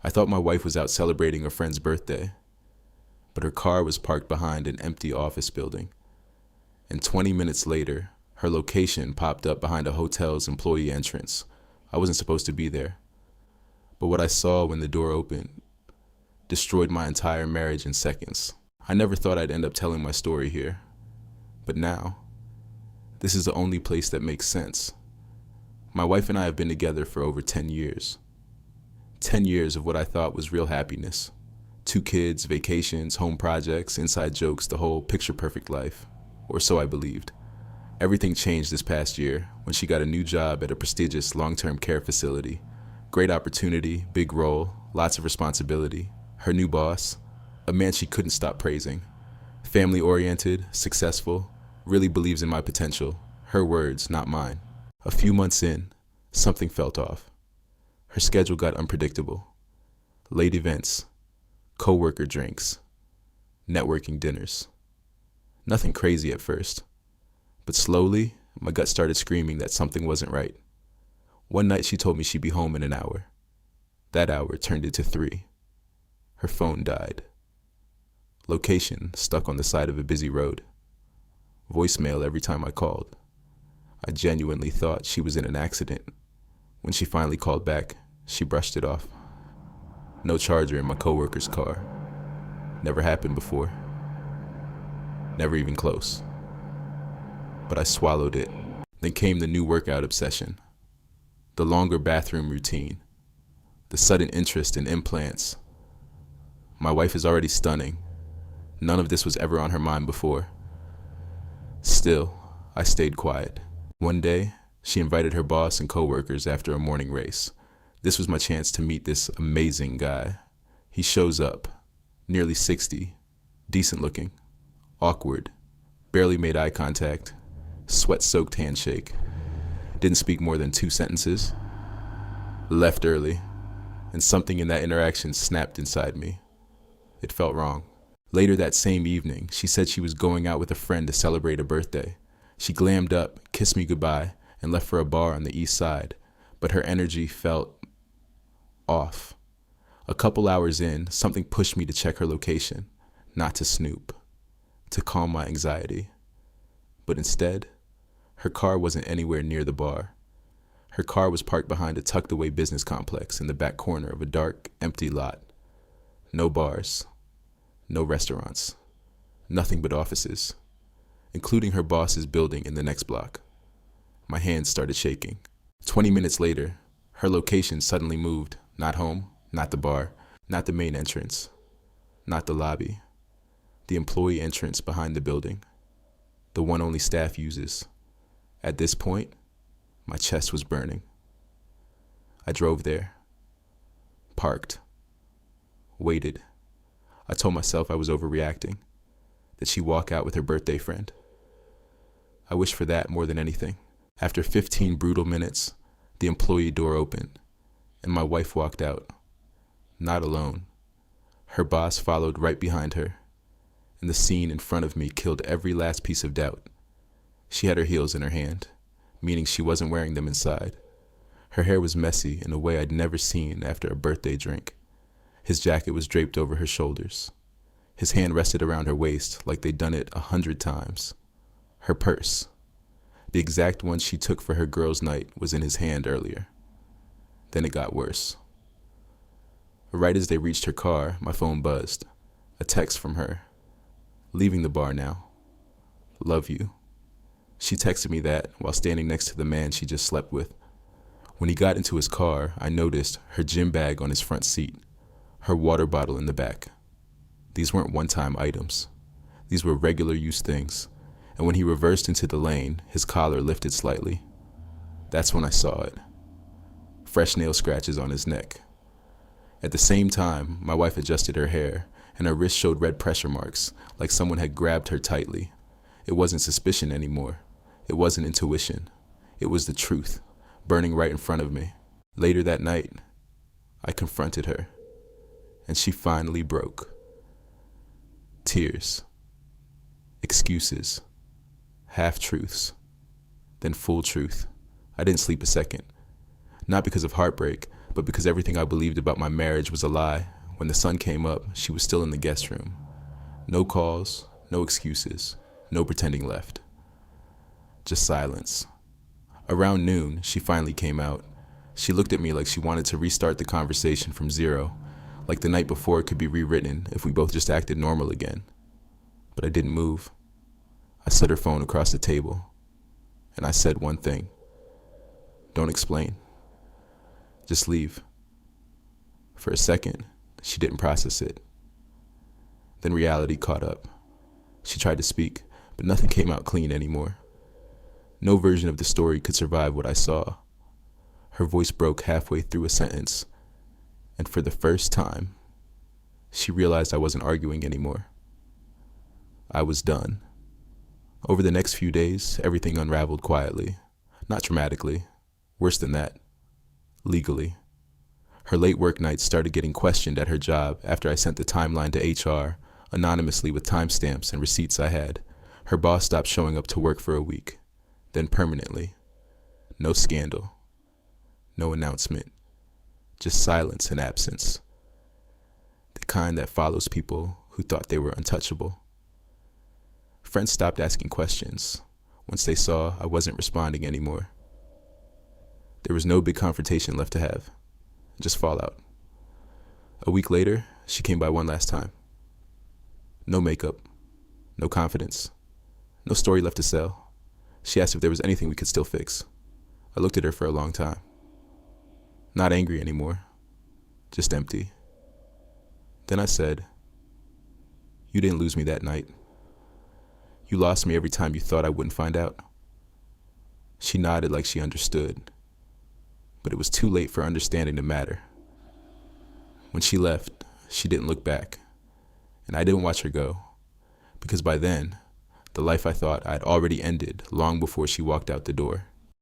I thought my wife was out celebrating a friend's birthday, but her car was parked behind an empty office building. And 20 minutes later, her location popped up behind a hotel's employee entrance. I wasn't supposed to be there. But what I saw when the door opened destroyed my entire marriage in seconds. I never thought I'd end up telling my story here. But now, this is the only place that makes sense. My wife and I have been together for over 10 years. 10 years of what I thought was real happiness. 2 kids, vacations, home projects, inside jokes, the whole picture-perfect life. Or so I believed. Everything changed this past year when she got a new job at a prestigious long-term care facility. Great opportunity, big role, lots of responsibility. Her new boss, a man she couldn't stop praising. Family-oriented, successful, really believes in my potential. Her words, not mine. A few months in, something felt off. Her schedule got unpredictable. Late events, co-worker drinks, networking dinners. Nothing crazy at first, but slowly, my gut started screaming that something wasn't right. One night she told me she'd be home in an hour. That hour turned into 3. Her phone died. Location stuck on the side of a busy road. Voicemail every time I called. I genuinely thought she was in an accident. When she finally called back, she brushed it off. No charger in my coworker's car. Never happened before. Never even close. But I swallowed it. Then came the new workout obsession. The longer bathroom routine. The sudden interest in implants. My wife is already stunning. None of this was ever on her mind before. Still, I stayed quiet. One day, she invited her boss and coworkers after a morning race. This was my chance to meet this amazing guy. He shows up, nearly 60, decent looking, awkward, barely made eye contact, sweat-soaked handshake, didn't speak more than 2 sentences, left early, and something in that interaction snapped inside me. It felt wrong. Later that same evening, she said she was going out with a friend to celebrate a birthday. She glammed up, kissed me goodbye, and left for a bar on the east side, but her energy felt off. A couple hours in, something pushed me to check her location, not to snoop, to calm my anxiety. But instead, her car wasn't anywhere near the bar. Her car was parked behind a tucked-away business complex in the back corner of a dark, empty lot. No bars, no restaurants, nothing but offices, including her boss's building in the next block. My hands started shaking. 20 minutes later, her location suddenly moved. Not home, not the bar, not the main entrance, not the lobby. The employee entrance behind the building. The one only staff uses. At this point, my chest was burning. I drove there. Parked. Waited. I told myself I was overreacting. That she'd walk out with her birthday friend. I wished for that more than anything. After 15 brutal minutes, the employee door opened, and my wife walked out. Not alone. Her boss followed right behind her, and the scene in front of me killed every last piece of doubt. She had her heels in her hand, meaning she wasn't wearing them inside. Her hair was messy in a way I'd never seen after a birthday drink. His jacket was draped over her shoulders. His hand rested around her waist like they'd done it 100 times. Her purse, the exact one she took for her girls' night, was in his hand earlier. Then it got worse. Right as they reached her car, my phone buzzed. A text from her. Leaving the bar now. Love you. She texted me that while standing next to the man she just slept with. When he got into his car, I noticed her gym bag on his front seat, her water bottle in the back. These weren't one-time items. These were regular use things. And when he reversed into the lane, his collar lifted slightly. That's when I saw it. Fresh nail scratches on his neck. At the same time, my wife adjusted her hair, and her wrist showed red pressure marks, like someone had grabbed her tightly. It wasn't suspicion anymore. It wasn't intuition. It was the truth, burning right in front of me. Later that night, I confronted her, and she finally broke. Tears. Excuses. Half-truths. Then full truth. I didn't sleep a second. Not because of heartbreak, but because everything I believed about my marriage was a lie, when the sun came up, she was still in the guest room. No calls, no excuses, no pretending left. Just silence. Around noon, she finally came out. She looked at me like she wanted to restart the conversation from zero, like the night before it could be rewritten if we both just acted normal again. But I didn't move. I set her phone across the table, and I said one thing. Don't explain. Just leave. For a second, she didn't process it. Then reality caught up. She tried to speak, but nothing came out clean anymore. No version of the story could survive what I saw. Her voice broke halfway through a sentence, and for the first time, she realized I wasn't arguing anymore. I was done. Over the next few days, everything unraveled quietly. Not dramatically. Worse than that. Legally. Her late work nights started getting questioned at her job after I sent the timeline to HR, anonymously with timestamps and receipts I had. Her boss stopped showing up to work for a week. Then permanently. No scandal. No announcement. Just silence and absence. The kind that follows people who thought they were untouchable. Friends stopped asking questions once they saw I wasn't responding anymore. There was no big confrontation left to have, just fallout. A week later, she came by one last time. No makeup, no confidence, no story left to sell. She asked if there was anything we could still fix. I looked at her for a long time. Not angry anymore, just empty. Then I said, "You didn't lose me that night. You lost me every time you thought I wouldn't find out." She nodded like she understood, but it was too late for understanding to matter. When she left, she didn't look back, and I didn't watch her go, because by then, the life I thought I'd already ended long before she walked out the door.